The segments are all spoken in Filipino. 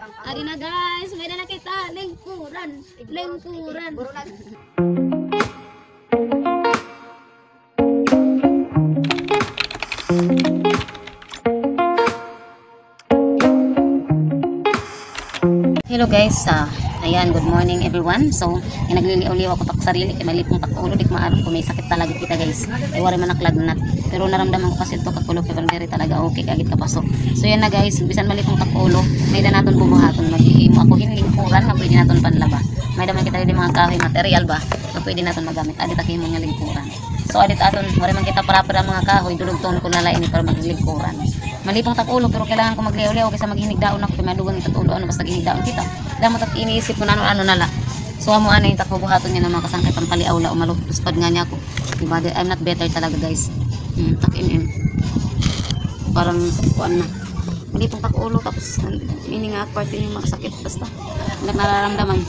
Ari na guys, may na kita lingkuran. Lingkuran. Hello guys, ayan, good morning everyone. So, nagliliw-liw ako tak sarili, kay malipong takulo, dik maaram kung may sakit talaga kita guys. Iwari man naklagnat. Pero naramdaman ko kasi ito kakulo, kay Valderi talaga okay, kagit kapasok. So yan na guys, bisan malipong takulo, may na naton bubuhaton, maghihimo ako hinlingkuran, na pwede naton panlaba. May daman kita rin mga kahoy material ba, na pwede naton magamit. Adit ako yung mga lingkuran. So adit aton, wari man kita para mga kahoy, dulugton ko nala ini para maglingkuran. Malipong takulo, pero kailangan ko magliw-liw kasi maghinig daon ako, kaya madugang takulo, ano basta ginig daon kita. Damo tak iniisip ko na ano nala. So amo ana yung takbubuhaton niya na mga kasangkay pampaliawla o maluspad nga niya ako. Diba? I'm not better talaga guys. Tak-in. Parang kuan na. Malipong takulo tapos ini nga part yung makasakit basta. Nararamdaman.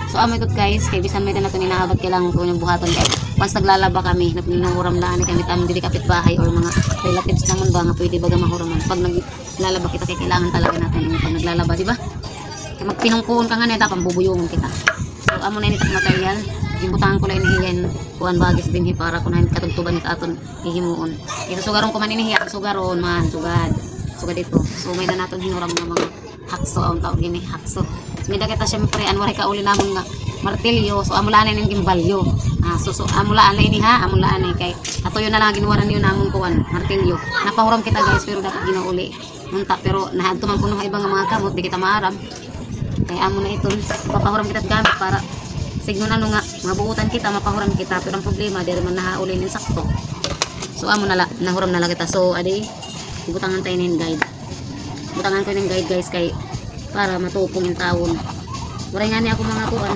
So amo ikot guys, kay bisan may na ito ninahabag kailangan ko yung buhaton guys. Once naglalaba kami, napinuhuram laan kami dili kapit bahay or mga relatives naman ba nga pwede baga mahuraman. Pag naglalaba kita, kailangan talaga natin yung pag naglalaba, di ba? Magpinungkuhon ka nga na dapat bubuyungan kita. So amo na initak material, gibutangan ko lang inihiyan kuan bagis din para kunahin katugtuban ni aton hihimuon. Ito sugaron ko man inihiya, sugaron man sugad dito. So may na naton hinuram nga mga hakso ang tawag gini hakso. So may kita syempre anwari ka uli namon nga martilyo. So amulaan na yung gimbalyo. So amulaan na ini ha, amulaan na kay atoyo na lang ginuwaran niyo namon kuan martilyo. Napahuram kita guys pero dapat ginauli. Munta pero nahadto man kuno ibang mga kamot di kita maaram. Kaya amo na ito, papahuram kita gamit para signon ano nga, mabuutan kita, mapahuram kita. Pero ang problema, di man nahaulin yung sakto. So amo na nahuram na lang kita. So adi, ibutangan tayo ng guide. Butangan ko ng guide guys kay para matupong yung taon. Waray nga niya ako mga kuan.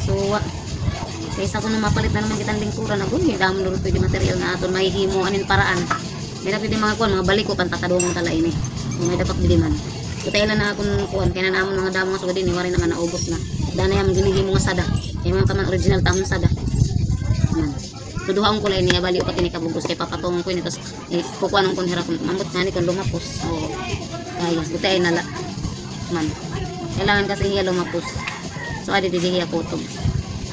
So kaysa ko na mapalit na naman kitang lingkuran na guni, damon doon pwede material na aton mahihimo anin paraan. May na pwede mga kuan, mga balik ko pantatadungan tala ini. So may dapat bili man. Kutailan na akong kuhan, kaya na namon mga damo nga sugadin, iwari naman naubos na. Dana yung ginigim mga sada, yung mga taman original tamang sada. Tuduhaon ko lang niya, bali upat ini kabugos, kaya papatungan ko ini, tapos kukuha ng kunhira kung mambot nga ni kung lumapos. So, kaya, kutay na la. Man. Kailangan kasi hiya lumapos. So, adi didihiya ko ito.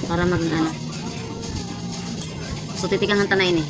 Para ano. So, titikangan tanay ini.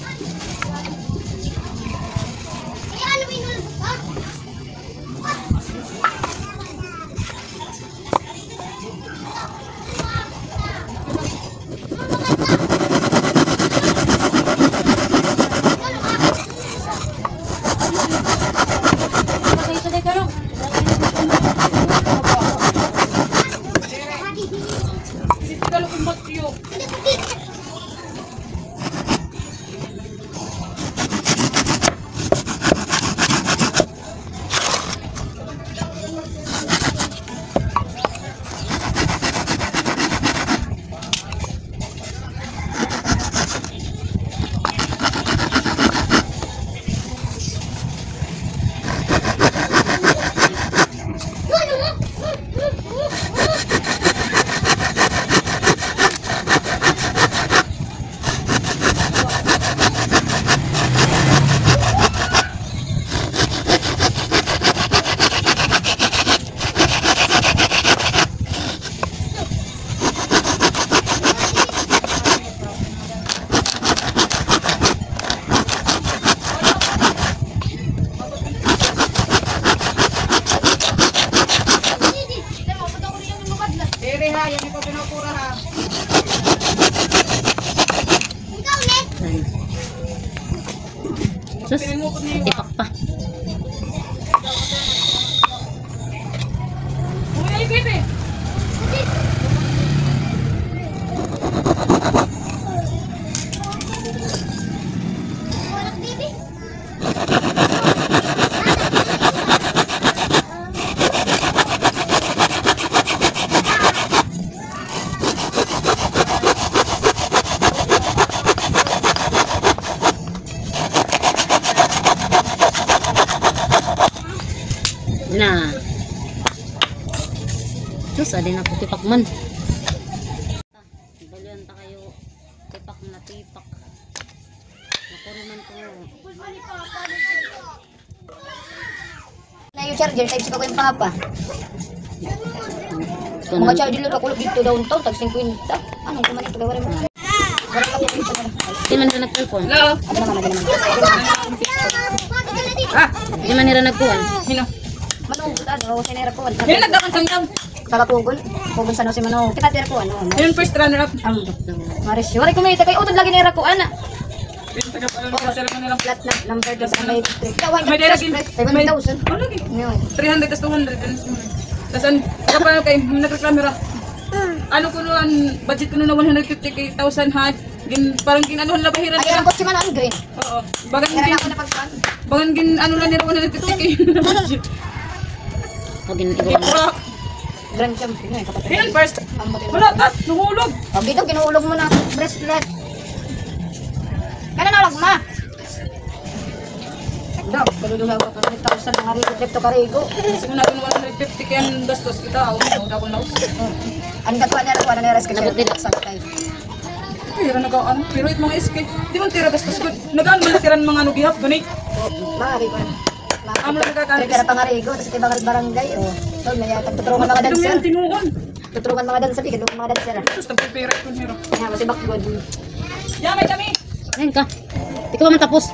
Sus, tipak pa. Na. Sus, adin ako tipak man. Balian ta kayo tipak na tipak. Napuro man ko. Na yung charger, type ko yung papa. Mga siya dito kakulog dito downtown tag 50. Anong kuman ito gawin mo? Di man nila nag-telephone. Hello. Ah, Di man nila nagkuhan. hino. Manong ano sinera ko. Hino nagdakan sangyam. Tagapugon. Pugon sa no si Mano. Kita tira ko ano. Hino first runner up. Maris, wala ko may kay utod lagi nera ko ana. Hino taga pala ng sila nilang Flat na number dos sa may district. Dawan May direct in. 7,000. Ano lagi? Ngayon. 300 tas 200. Tas an kapag kay nagreklamo ra. Ano ko ang budget ko na 150,000 ha. Parang ginanuhan na bahiran Ay, nila. ang kotse man ang green. Oo. Bagan Kaya gin na ako napagpan. bagan gin ano lang nila 150,000 na budget. Huwag yun igulang. Ipra. Grand champion ay kapatid. Hino first. Ang batin. Wala tat nahulog. Oh, dito ginuulog mo na bracelet. Kana nalag ma. Dok, kaluluha ko pa 1,000 ang ari dito karigo. Kasi mo natin 150 kaya ang gastos kita. Ako na us. Ang gatwa niya ko na res ka Nabot nila. sakay. Pero nagaan. Pero it mga SK. Di man tira gastos ko. Nagaan man tiran mga ano gihap gani. Mari ko. Amo lang nagkaan. Pero pangarigo tapos kay barangay. Oh, so may tutulungan mga Dumi dancer. ang tinuon. Tutulungan mga dancer, kadung mga dancer. Tapos nagpipira ko niro. Nga masibak god. Yamay kami. Ayun ka. Di ko man tapos.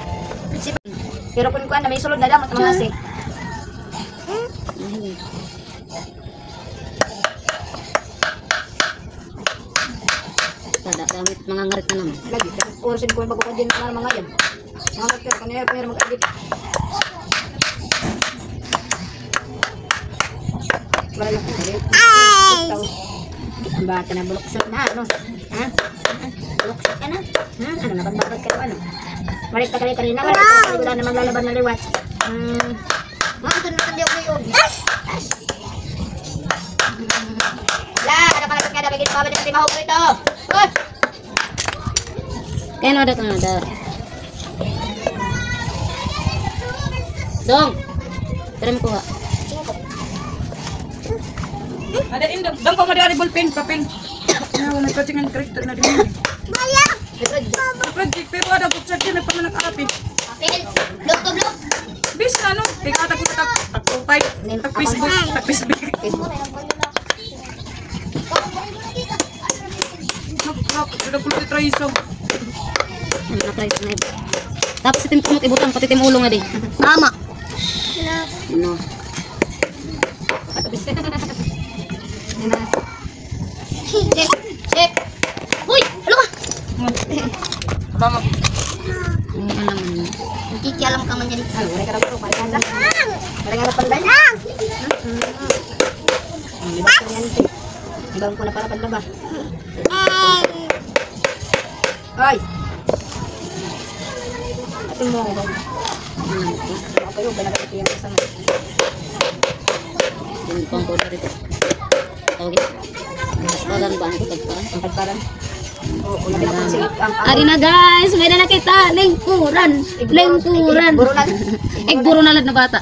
Pero kun kuan na may sulod na lang mga asi. Damit mga ngarit na naman. Lagi urusin ko yung pagkukuha din ng mga yan. Mga kakter kanila pero mag-edit. Wala ko ulit. Ang bata na buluksot na ano? Ha? Buluksot ka na? Ha? Ano nabagbagod ka ano? Malit ka kanina, malit ka wala na maglalaban na liwat. Mga ito naman di ako yung. La, ada pala nga dapat kita mabalik sa mahog ito. Hoy! Kaya na ada ka na da. Dong. Tara mo kuha. Ada indang. Dang ko madari ballpen papel. Na wala project ng character na din. Project pero ada buksan din na pamanak api. Apel, blok to blok. Bis ano? Kay kata ko tak profile. Tak Facebook, tak Facebook. Nak, ada kulit try isog. Ano na try na ibo. Tapos itim kumot ibutang pati tim ulo nga di. Tama. Ano? Cek, cek. Uy, ano ka? Tama. Ang alam mo. Kikialam ka man jadi. Ano, mereka dapat rumah kan? Mereka dapat pandai. Ibang ko na para paglaba. Ay. Ito mo. Ako yung ganagay ko yung isang. Yung pang ko dito. Tawagin. Pagan ba ang pagparan? Ang pagparan. Oo, ulang na sige. Ari na guys, may na nakita. Lingkuran. Lingkuran. Burunan. Egburo na lad na bata.